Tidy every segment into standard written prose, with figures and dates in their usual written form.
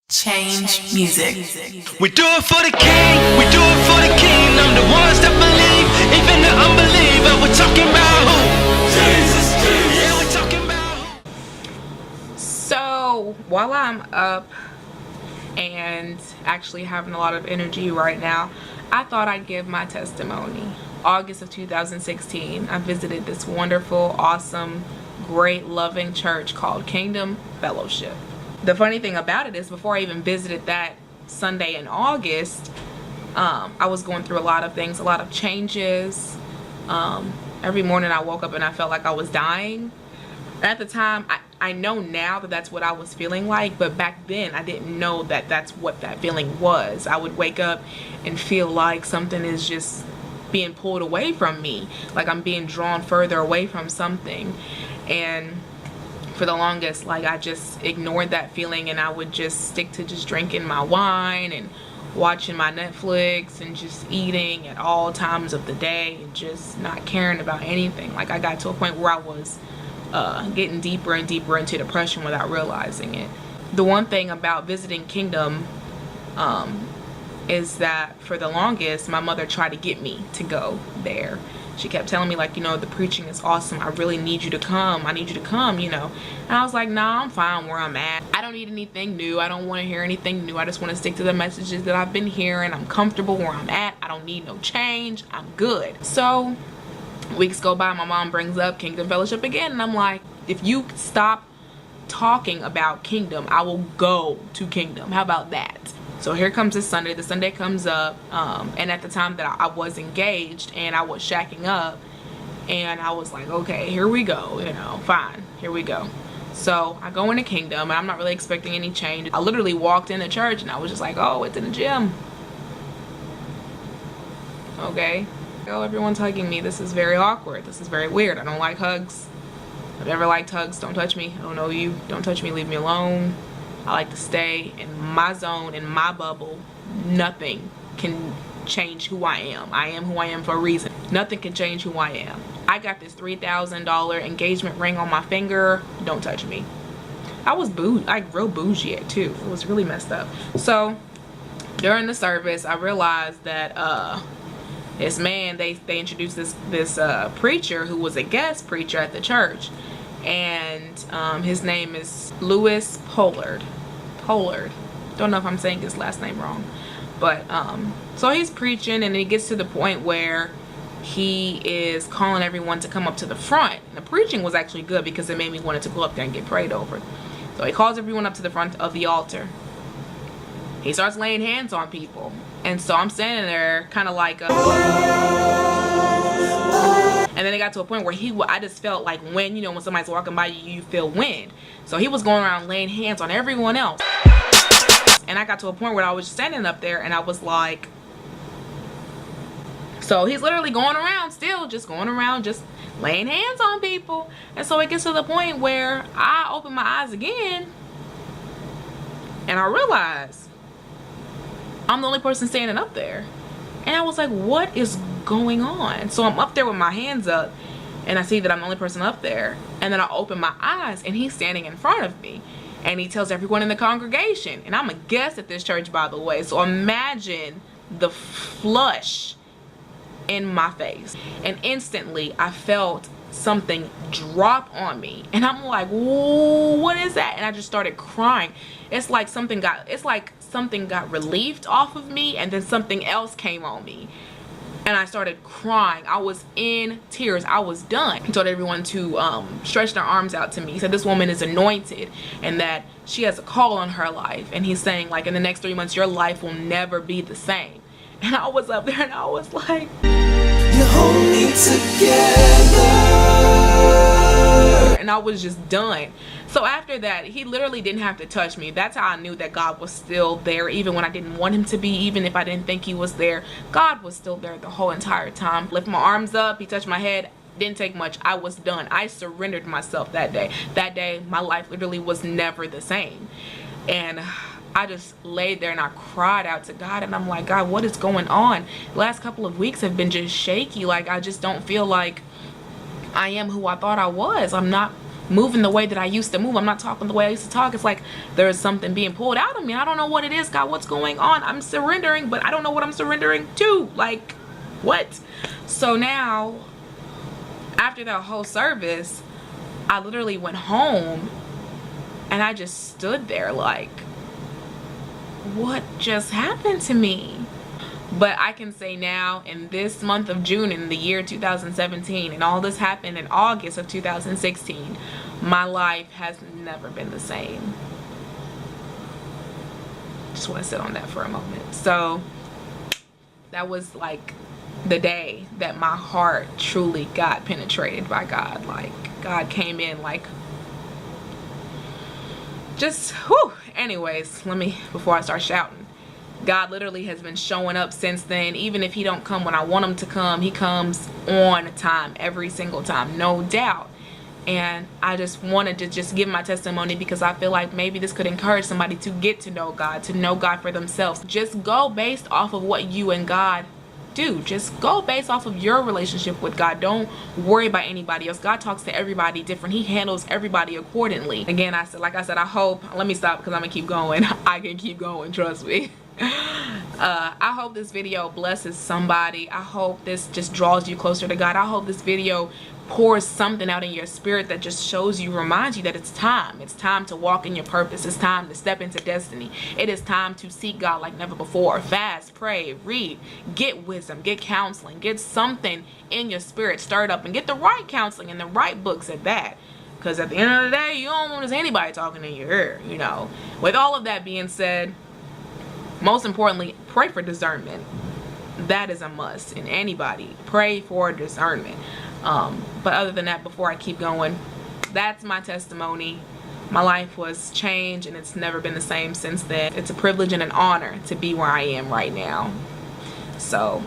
Change music. We do it for the king, we do it for the kingdom. The ones that believe, even the unbeliever. We're talking about who? Jesus, Jesus. Yeah, we're talking about who? So while I'm up and actually having a lot of energy right now, I thought I'd give my testimony. August of 2016, I visited this wonderful, awesome, great, loving church called Kingdom Fellowship. The funny thing about it is, before I even visited that Sunday in August, I was going through a lot of things, a lot of changes. Every morning I woke up and I felt like I was dying. At the time, I know now that that's what I was feeling like, but back then I didn't know that that's what that feeling was. I would wake up and feel like something is just being pulled away from me, like I'm being drawn further away from something. And for the longest, like, I just ignored that feeling, and I would just stick to just drinking my wine and watching my Netflix and just eating at all times of the day and just not caring about anything. Like, I got to a point where I was getting deeper and deeper into depression without realizing it. The one thing about visiting Kingdom is that for the longest, my mother tried to get me to go there. She kept telling me, like, you know, the preaching is awesome. I really need you to come. I need you to come, you know. And I was like, nah, I'm fine where I'm at. I don't need anything new. I don't want to hear anything new. I just want to stick to the messages that I've been hearing. I'm comfortable where I'm at. I don't need no change. I'm good. So weeks go by, my mom brings up Kingdom Fellowship again, and I'm like, if you stop talking about Kingdom, I will go to Kingdom. How about that? So here comes this Sunday. The Sunday comes up, and at the time that I was engaged and I was shacking up, and I was like, okay, here we go, you know, fine, here we go. So I go into Kingdom, and I'm not really expecting any change. I literally walked into church, and I was just like, oh, it's in the gym. Okay. Oh, everyone's hugging me. This is very awkward. This is very weird. I don't like hugs. I've never liked hugs. Don't touch me. I don't know you. Don't touch me. Leave me alone. I like to stay in my zone, in my bubble. Nothing can change who I am. I am who I am for a reason. Nothing can change who I am. I got this $3,000 engagement ring on my finger. Don't touch me. I was like real bougie at too. It was really messed up. So during the service, I realized that this man, they introduced this preacher who was a guest preacher at the church, and his name is Louis Pollard. Don't know if I'm saying his last name wrong, but so he's preaching, and it gets to the point where he is calling everyone to come up to the front. And the preaching was actually good because it made me want to go up there and get prayed over. So he calls everyone up to the front of the altar. He starts laying hands on people, and so I'm standing there kind of like and then it got to a point where I just felt like wind, you know, when somebody's walking by you, you feel wind. So he was going around laying hands on everyone else. And I got to a point where I was standing up there, and I was like, so he's literally going around still, just going around, just laying hands on people. And so it gets to the point where I open my eyes again, and I realize I'm the only person standing up there. And I was like, what is going on? So I'm up there with my hands up, and I see that I'm the only person up there. And then I open my eyes, and he's standing in front of me. And he tells everyone in the congregation. And I'm a guest at this church, by the way. So imagine the flush in my face. And instantly, I felt something drop on me. And I'm like, whoa, what is that? And I just started crying. It's like something got relieved off of me, and then something else came on me, and I started crying. I was in tears. I was done. He told everyone to stretch their arms out to me. He said this woman is anointed and that she has a call on her life, and he's saying, like, in the next 3 months your life will never be the same. And I was up there, and I was like, You hold me together. and I was just done. So after that, he literally didn't have to touch me. That's how I knew that God was still there, even when I didn't want him to be, even if I didn't think he was there. God was still there the whole entire time. Lift my arms up, he touched my head. Didn't take much. I was done. I surrendered myself that day. That day, my life literally was never the same. And I just laid there and I cried out to God, and I'm like, God, what is going on? The last couple of weeks have been just shaky. Like, I just don't feel like I am who I thought I was. I'm not moving the way that I used to move. I'm not talking the way I used to talk. It's like there is something being pulled out of me. I don't know what it is, God. What's going on? I'm surrendering, but I don't know what I'm surrendering to. Like, what? So now, after that whole service, I literally went home and I just stood there like, what just happened to me? But I can say now, in this month of June in the year 2017, and all this happened in August of 2016, my life has never been the same. Just want to sit on that for a moment. So that was like the day that my heart truly got penetrated by God. Like, God came in like, just whew. Anyways, before I start shouting, God literally has been showing up since then. Even if he don't come when I want him to come, he comes on time every single time, no doubt. And I just wanted to just give my testimony because I feel like maybe this could encourage somebody to get to know God for themselves. Just go based off of what you and God do. Just go based off of your relationship with God. Don't worry about anybody else. God talks to everybody different. He handles everybody accordingly. Again, I hope, let me stop because I'm gonna keep going. I can keep going, trust me. I hope this video blesses somebody. I hope this just draws you closer to God. I hope this video pours something out in your spirit that just reminds you that it's time to walk in your purpose. It's time to step into destiny. It is time to seek God like never before. Fast, pray, read, get wisdom, get counseling, get something in your spirit stirred up, and get the right counseling and the right books at that. Because at the end of the day, you don't want anybody talking in your ear, you know. With all of that being said, most importantly, pray for discernment. That is a must in anybody. Pray for discernment. But other than that, before I keep going, that's my testimony. My life was changed and it's never been the same since then. It's a privilege and an honor to be where I am right now. So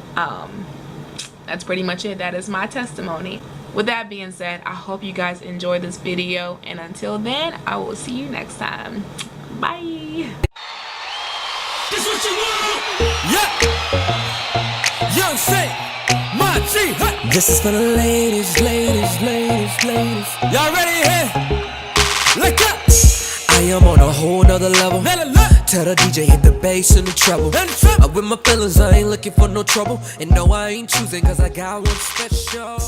that's pretty much it. That is my testimony. With that being said, I hope you guys enjoyed this video, and until then, I will see you next time. Bye. This what you want? Yeah. Young Say, my G. Hey. This is for the ladies. Y'all ready here? Look up. I am on a whole nother level. Tell the DJ hit the bass and the treble. I'm with my feelings, I ain't looking for no trouble. And no, I ain't choosing, cause I got one special.